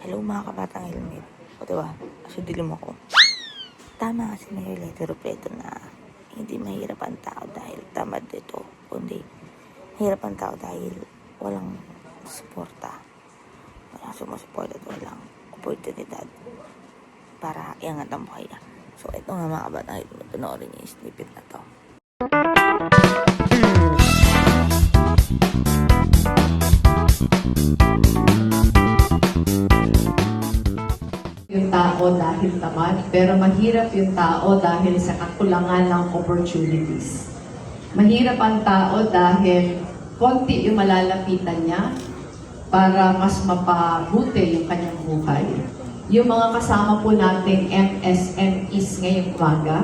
Hello mga kabatang helmet. O diba? Kasi dilim ako. Tama kasi na yung letter Robredo na hindi mahirap ang tao dahil tamad ito. Kundi mahirap ang tao dahil walang suporta. Walang sumusuporta at walang oportunidad para iangat ang buhay niya. So ito nga mga kabatang helmet. Panoorin niyo yung snippet na to. Yung tao dahil tamad, pero mahirap yung tao dahil sa kakulangan ng opportunities. Mahirap ang tao dahil konti yung malalapitan niya para mas mapabuti yung kanyang buhay. Yung mga kasama po nating MSMEs ngayong umaga,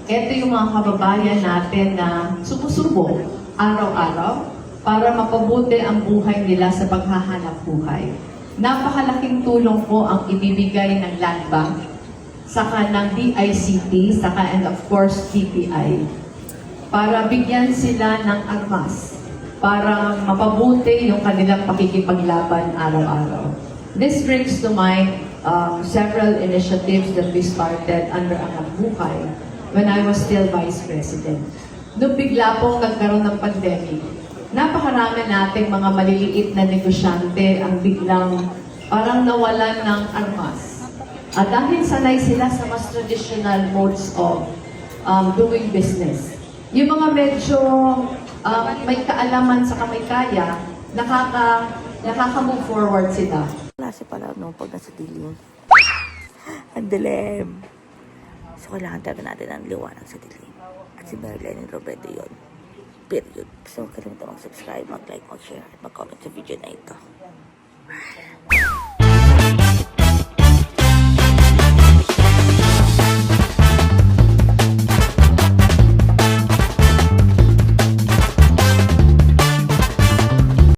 ito yung mga kababayan natin na sumusubok araw-araw para mapabuti ang buhay nila sa paghahanap buhay. Napakalaking tulong po ang ibibigay ng Land Bank, saka ng DICT, saka and of course TPI, para bigyan sila ng armas, para mapabuti yung kanilang pakikipaglaban araw-araw. This brings to mind several initiatives that we started under Angat Buhay when I was still Vice President. Nung bigla pong nagkaroon ng pandemic, napakarami nating mga maliliit na negosyante ang biglang parang nawalan ng armas. At dahil sanay sila sa mas traditional modes of doing business. Yung mga medyo may kaalaman sa kamay kaya, nakaka-move forward sila. Klase pala nung pag nasa dilim. Ang dilim. So kailangan talaga natin ang liwanag sa dilim. At si Marilyn Robredo yun. Period. So, kalimutan mag-subscribe, mag-like, mag-share, at mag-comment sa video na ito.